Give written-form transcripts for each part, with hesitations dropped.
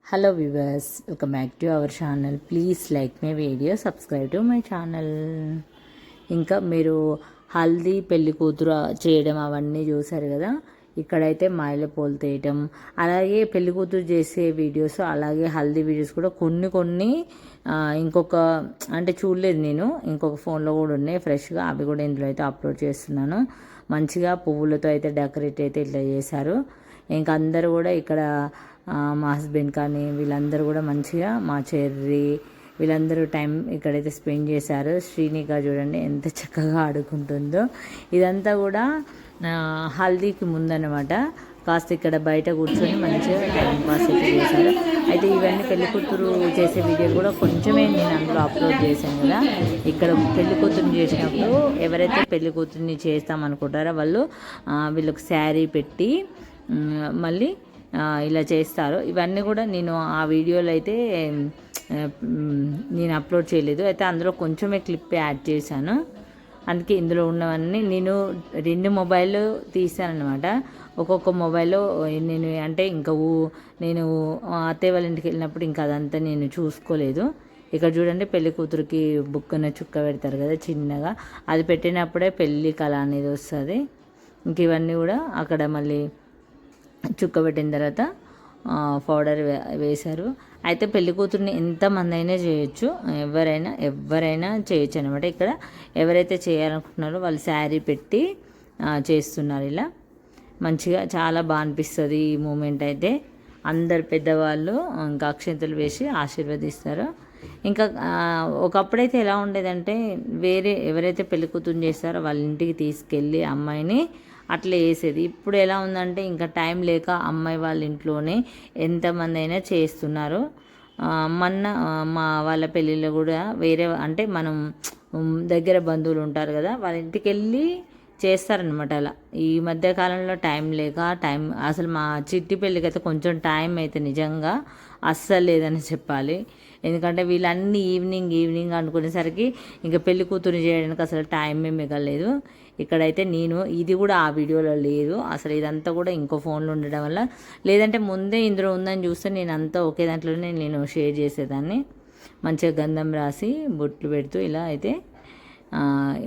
Hello viewers, welcome back to our channel. Please like my video, subscribe to my channel. ఇంకా మీరు హల్దీ పెళ్లి కూతురు చేయడం అవన్నీ చూసారు కదా. ఇక్కడైతే మాయల పూలు తీయటం, అలాగే పెళ్లి కూతురు చేసే వీడియోస్, అలాగే హల్దీ వీడియోస్ కూడా కొన్ని ఇంకొక అంటే చూడలేదు నేను, ఇంకొక ఫోన్లో కూడా ఉన్నాయి ఫ్రెష్గా. అవి కూడా ఇందులో అయితే అప్లోడ్ చేస్తున్నాను. మంచిగా పువ్వులతో అయితే డెకరేట్ అయితే ఇట్లా చేశారు. ఇంకా అందరూ కూడా ఇక్కడ మా హస్బెండ్ కానీ వీళ్ళందరూ కూడా మంచిగా, మా చెర్రీ వీళ్ళందరూ టైం ఇక్కడైతే స్పెండ్ చేశారు. శ్రీనిక చూడండి ఎంత చక్కగా ఆడుకుంటుందో. ఇదంతా కూడా హల్దీకి ముందన్నమాట. కాస్త ఇక్కడ బయట కూర్చొని మంచిగా టైం పాస్ అయితే చేశారు. అయితే ఇవన్నీ పెళ్లి కూతురు చేసే వీడియోలు కూడా కొంచెమే నేను అందులో అప్లోడ్ చేశాను కదా. ఇక్కడ పెళ్లి కూతురుని చేసినప్పుడు ఎవరైతే పెళ్లి కూతుర్ని చేస్తామనుకుంటారో వాళ్ళు వీళ్ళకి శారీ పెట్టి మళ్ళీ ఇలా చేస్తారు. ఇవన్నీ కూడా నేను ఆ వీడియోలో అయితే నేను అప్లోడ్ చేయలేదు. అయితే అందులో కొంచెమే క్లిప్ యాడ్ చేశాను. అందుకే ఇందులో ఉన్నవన్నీ నేను 2 మొబైల్ తీసానమాట. ఒక్కొక్క మొబైల్లో నేను అంటే ఇంకా నేను అత్తయ్య వాళ్ళ ఇంటికి వెళ్ళినప్పుడు ఇంకా అదంతా నేను చూసుకోలేదు. ఇక్కడ చూడండి పెళ్లి కూతురికి బుక్కన చుక్క పెడతారు కదా చిన్నగా, అది పెట్టినప్పుడే పెళ్ళి కళ అనేది వస్తుంది. ఇంక ఇవన్నీ కూడా అక్కడ మళ్ళీ చుక్క పెట్టిన తర్వాత పౌడర్ వేశారు. అయితే పెళ్లి కూతుర్ని ఎంతమంది అయినా చేయొచ్చు, ఎవరైనా చేయొచ్చు అనమాట. ఇక్కడ ఎవరైతే చేయాలనుకుంటున్నారో వాళ్ళు శారీ పెట్టి చేస్తున్నారు. ఇలా మంచిగా చాలా బాగా అనిపిస్తుంది ఈ మూమెంట్. అయితే అందరు పెద్దవాళ్ళు ఇంకా అక్షంతలు వేసి ఆశీర్వదిస్తారు. ఇంకా ఒకప్పుడైతే ఎలా ఉండేదంటే వేరే ఎవరైతే పెళ్లి కూతుర్ని చేస్తారో వాళ్ళ ఇంటికి తీసుకెళ్ళి అమ్మాయిని అట్లా వేసేది. ఇప్పుడు ఎలా ఉందంటే ఇంకా టైం లేక అమ్మాయి వాళ్ళ ఇంట్లోనే ఎంతమంది అయినా చేస్తున్నారు. మొన్న మా వాళ్ళ పెళ్ళిళ్ళు కూడా వేరే అంటే మనం దగ్గర బంధువులు ఉంటారు కదా, వాళ్ళ ఇంటికి వెళ్ళి చేస్తారనమాట. అలా ఈ మధ్య కాలంలో టైం లేక అసలు మా చిట్టి పెళ్ళికి అయితే కొంచెం టైం అయితే నిజంగా అస్సలు లేదని చెప్పాలి. ఎందుకంటే వీళ్ళన్నీ ఈవినింగ్ అనుకునేసరికి ఇంకా పెళ్లి కూతురు చేయడానికి అసలు టైమే మిగలేదు. ఇక్కడైతే నేను ఇది కూడా ఆ వీడియోలో లేదు అసలు. ఇదంతా కూడా ఇంకో ఫోన్లో ఉండడం వల్ల, లేదంటే ముందే ఇందులో ఉందని చూస్తే నేను అంతా ఒకే దాంట్లోనే నేను షేర్ చేసేదాన్ని. మంచిగా గంధం రాసి బొట్లు పెడుతూ ఇలా అయితే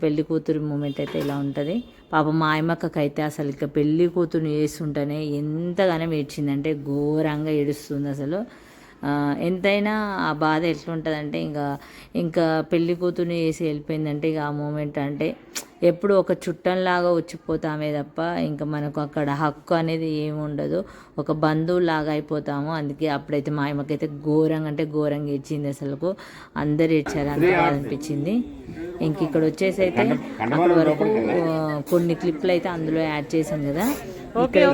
పెళ్లి కూతురు మూమెంట్ అయితే ఇలా ఉంటుంది. పాప మా ఆయమ్మకైతే అసలు ఇక పెళ్లి కూతురుని చేస్తుంటేనే ఎంతగానో ఏడ్చిందంటే ఘోరంగా ఏడుస్తుంది అసలు. ఎంతైనా ఆ బాధ ఎట్లుంటుందంటే ఇంకా పెళ్లి కూతుర్ని చేసి వెళ్ళిపోయిందంటే ఇక ఆ మూమెంట్ అంటే ఎప్పుడు ఒక చుట్టంలాగా వచ్చిపోతామే తప్ప ఇంకా మనకు అక్కడ హక్కు అనేది ఏమి ఉండదు. ఒక బంధువులాగా అయిపోతాము. అందుకే అప్పుడైతే మా ఆయమ్మకైతే ఘోరంగా ఇచ్చింది. అసలుకు అందరు ఇచ్చారు, అంత బాధ అనిపించింది. ఇంక ఇక్కడ వచ్చేసి అయితే అక్కడ వరకు కొన్ని క్లిప్లు అయితే అందులో యాడ్ చేశాను కదా. ఇక్కడ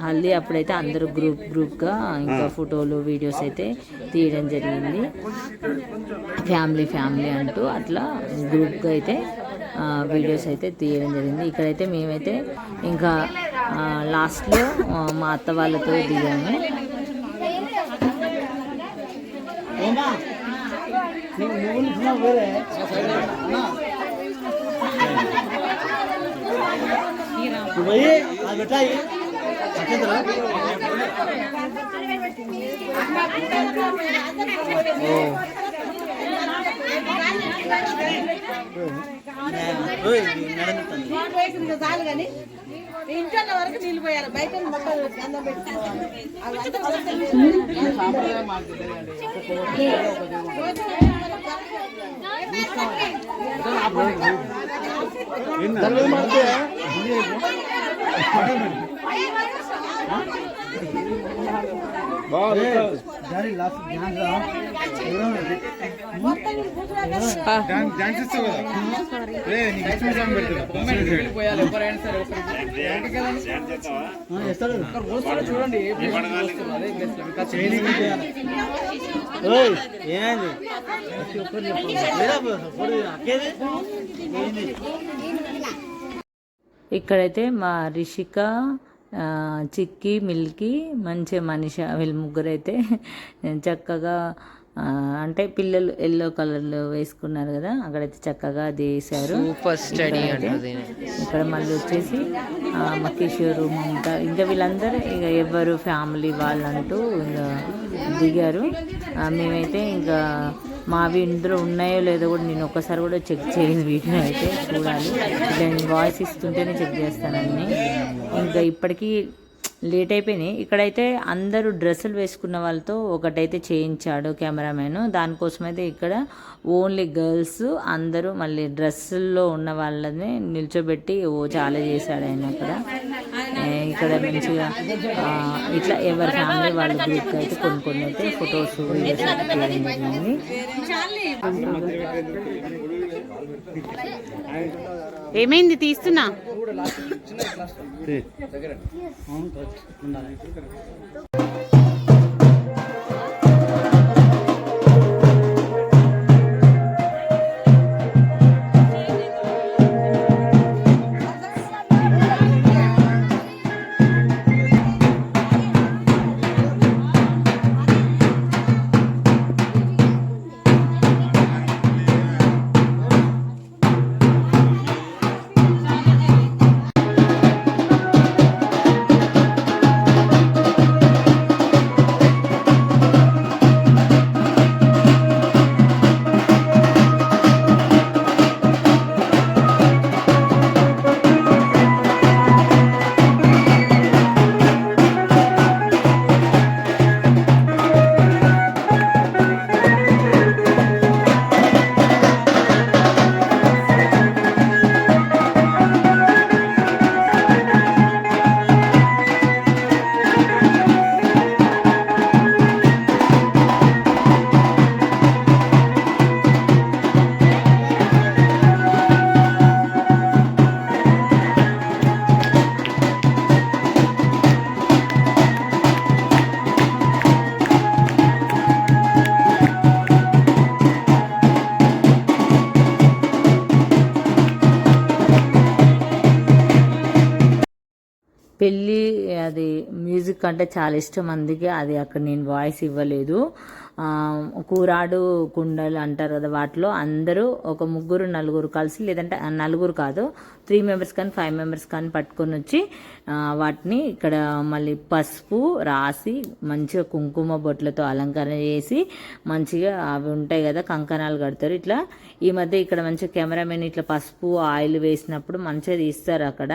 హల్దీ అప్పుడైతే అందరూ గ్రూప్గా ఇంకా ఫోటోలు వీడియోస్ అయితే తీయడం జరిగింది. ఫ్యామిలీ అంటూ అట్లా గ్రూప్గా అయితే వీడియోస్ అయితే తీయడం జరిగింది. ఇక్కడైతే మేమైతే ఇంకా లాస్ట్లో మా అత్త వాళ్ళతో దిగాము. చాలు కానీ ఇంట్లో వరకు నీళ్ళు పోయాలి, బయట మొక్కలు గంధం పెట్టుకోవాలి. చూడండి ఇక్కడైతే మా రిషిక, చిక్కి, మిల్కీ, మంచి మనిషి వీళ్ళు ముగ్గురైతే చక్కగా అంటే పిల్లలు ఎల్లో కలర్లో వేసుకున్నారు కదా, అక్కడైతే చక్కగా అది వేసారు. ఇక్కడ మళ్ళీ వచ్చేసి మా కిషోరు, మమత, ఇంకా వీళ్ళందరూ ఇక ఎవరు ఫ్యామిలీ వాళ్ళంటూ ఇంకా దిగారు. మేమైతే ఇంకా మావి ఇందులో ఉన్నాయో లేదో కూడా నేను ఒక్కసారి కూడా చెక్ చేయలేదు. వీటిని అయితే చూడాలి, నేను వాయిస్ ఇస్తుంటేనే చెక్ చేస్తానని. ఇంకా ఇప్పటికీ లేట్ అయిపోయినాయి. ఇక్కడైతే అందరూ డ్రెస్సులు వేసుకున్న వాళ్ళతో ఒకటైతే చేయించాడు కెమెరామెన్. దానికోసమైతే ఇక్కడ ఓన్లీ గర్ల్స్ అందరూ మళ్ళీ డ్రెస్సుల్లో ఉన్న వాళ్ళని నిల్చోబెట్టి చాలా చేశాడు ఆయన అక్కడ. ఇక్కడ మంచిగా ఇట్లా ఎవరి ఫ్యామిలీ వాళ్ళ గ్రూప్కి అయితే కొన్ని అయితే ఫొటోస్ వీడియోస్ తీయడం జరిగింది. ఏమైంది తీస్తున్నా? పెళ్ళి అది మ్యూజిక్ అంటే చాలా ఇష్టం అందుకే అది అక్కడ నేను వాయిస్ ఇవ్వలేదు. కూరాడు కుండలు అంటారు కదా, వాటిలో అందరూ ఒక ముగ్గురు నలుగురు కలిసి, లేదంటే నలుగురు కాదు 3 మెంబర్స్ కానీ 5 మెంబర్స్ కానీ పట్టుకొని వచ్చి వాటిని ఇక్కడ మళ్ళీ పసుపు రాసి మంచిగా కుంకుమ బొట్లతో అలంకరణ చేసి మంచిగా అవి ఉంటాయి కదా కంకణాలు కడతారు. ఇట్లా ఈ మధ్య ఇక్కడ మంచిగా కెమెరామెన్ ఇట్లా పసుపు ఆయిల్ వేసినప్పుడు మంచిగా తీస్తారు అక్కడ.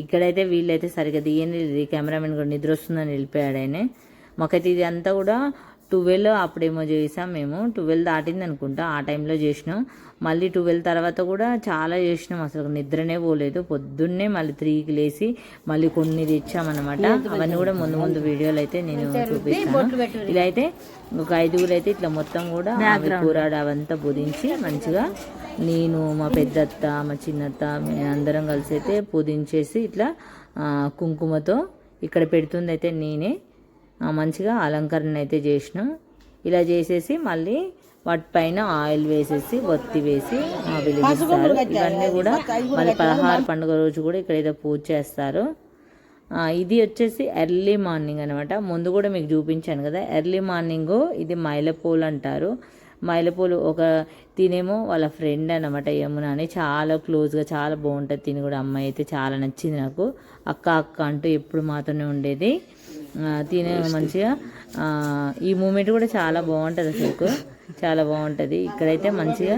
ఇక్కడైతే వీళ్ళైతే సరిగ్గా తీయని కెమెరామెన్ కూడా నిద్ర వస్తుందని వెళ్ళిపోయాడు ఆయన. మాకైతే ఇది అంతా కూడా 12 అప్పుడేమో చేసాం మేము, 12 దాటింది అనుకుంటా ఆ టైంలో చేసినాం. మళ్ళీ 12 తర్వాత కూడా చాలా చేసినాం, అసలు నిద్రనే పోలేదు. పొద్దున్నే మళ్ళీ 3కి లేసి మళ్ళీ కొన్ని తెచ్చామన్నమాట. అవన్నీ కూడా ముందు వీడియోలు అయితే నేను చూపిస్తాను. ఇలా అయితే ఒక 5గురు అయితే ఇట్లా మొత్తం కూడా కూరాడు అవంతా బుధించి మంచిగా నేను మా పెద్దత్త మా చిన్నత్త అందరం కలిసి అయితే పూజించేసి ఇట్లా కుంకుమతో ఇక్కడ పెడుతుంది అయితే నేనే మంచిగా అలంకరణ అయితే చేసినాం. ఇలా చేసేసి మళ్ళీ వాటిపైన ఆయిల్ వేసేసి ఒత్తి వేసి వెలిగిస్తారు. ఇవన్నీ కూడా మళ్ళీ 16 పండుగ రోజు కూడా ఇక్కడైతే పూజ చేస్తారు. ఇది వచ్చేసి ఎర్లీ మార్నింగ్ అనమాట. ముందు కూడా మీకు చూపించాను కదా ఎర్లీ మార్నింగ్. ఇది మైలపూలు అంటారు. మైలపూలు ఒక తినేమో వాళ్ళ ఫ్రెండ్ అనమాట యమున అని, చాలా క్లోజ్గా చాలా బాగుంటుంది. తిని కూడా అమ్మాయి అయితే చాలా నచ్చింది నాకు. అక్క అంటూ ఎప్పుడు మాతోనే ఉండేది. తినే మంచిగా ఈ మూమెంట్ కూడా చాలా బాగుంటుంది, అసలు చాలా బాగుంటుంది. ఇక్కడైతే మంచిగా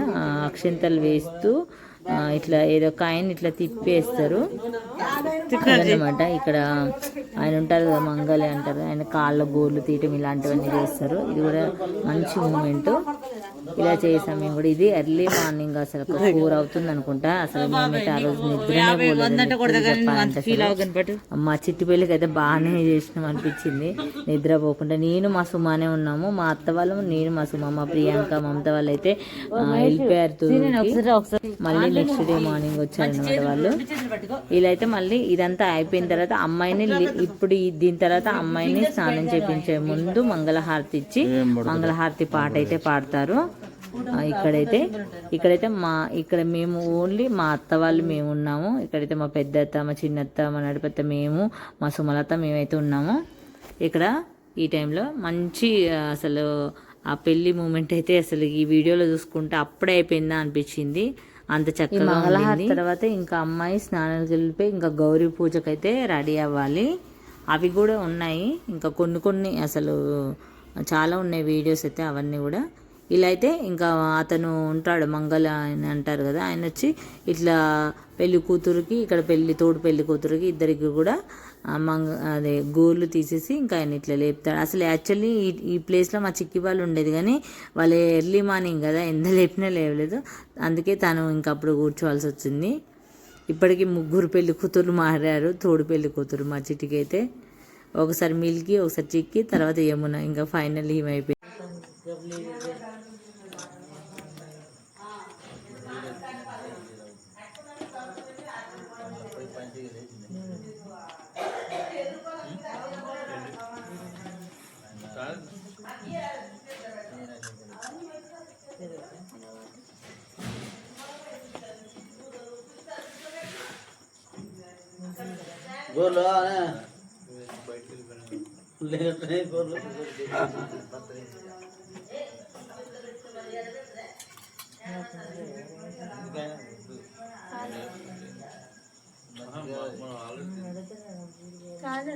అక్షింతలు వేస్తూ ఇట్లా ఏదో కాయిన్ ఇట్లా తిప్పేస్తారు అన్నమాట. ఇక్కడ ఆయన ఉంటారు కదా మంగళి అంటారు, ఆయన కాళ్ళ గోర్లు తీయటం ఇలాంటివన్నీ చేస్తారు. ఇది కూడా మంచి మూమెంట్. ఇలా చేసాం మేము కూడా. ఇది ఎర్లీ మార్నింగ్ అసలు 4 అవుతుంది అనుకుంటా. అసలు మేమైతే ఆ రోజు నిద్రనే పోలేదు. మా చిట్టి పెళ్ళికి అయితే బాగానే చేసినాం అనిపించింది, నిద్రపోకుండా. నేను మా సుమానే ఉన్నాము, మా అత్త వాళ్ళు, నేను మా సుమ, మా ప్రియాంక మమత వాళ్ళు అయితే వెళ్ళిపోయారు. మళ్ళీ నెక్స్ట్ డే మార్నింగ్ వచ్చారనమాట వాళ్ళు. ఇలా అయితే మళ్ళీ ఇదంతా అయిపోయిన తర్వాత అమ్మాయిని ఇప్పుడు దీని తర్వాత అమ్మాయిని స్నానం చేయించే ముందు మంగళహారతి ఇచ్చి మంగళహారతి పాట అయితే పాడతారు. ఇక్కడైతే ఇక్కడ మేము ఓన్లీ మా అత్త వాళ్ళు మేము ఉన్నాము. ఇక్కడైతే మా పెద్దత్త మా చిన్నత్త మా నడిపెత్త మేము మా సుమలత మేమైతే ఉన్నాము ఇక్కడ. ఈ టైంలో మంచి అసలు ఆ పెళ్లి మూమెంట్ అయితే అసలు ఈ వీడియోలో చూసుకుంటే అప్పుడే అయిపోయిందా అనిపించింది, అంత చక్కగా మంగళహారతి తర్వాత ఇంకా అమ్మాయి స్నానానికి వెళ్ళిపోయి ఇంకా గౌరీ పూజకైతే రెడీ అవ్వాలి. అవి కూడా ఉన్నాయి, ఇంకా కొన్ని అసలు చాలా ఉన్నాయి వీడియోస్ అయితే. అవన్నీ కూడా ఇలా అయితే ఇంకా అతను ఉంటాడు మంగళ అని అంటారు కదా, ఆయన వచ్చి ఇట్లా పెళ్లి కూతురుకి, ఇక్కడ తోడు పెళ్లి కూతురుకి ఇద్దరికి కూడా అదే గోర్లు తీసేసి ఇంకా ఆయన ఇట్లా లేపుతాడు. అసలు యాక్చువల్లీ ఈ ప్లేస్లో మా చిక్కి వాళ్ళు ఉండేది, కానీ వాళ్ళు ఎర్లీ మార్నింగ్ కదా, ఎంత లేపినా లేవలేదు, అందుకే తను ఇంకా అప్పుడు కూర్చోవాల్సి వచ్చింది. ఇప్పటికీ 3 పెళ్లి కూతురు మారారు. తోడు పెళ్లి కూతురు మా చిట్టికి అయితే ఒకసారి మిల్కి, ఒకసారి చిక్కి, తర్వాత యమున, ఇంకా ఫైనల్ ఏమైపోయింది. గోర్లు గోర్లు కాదు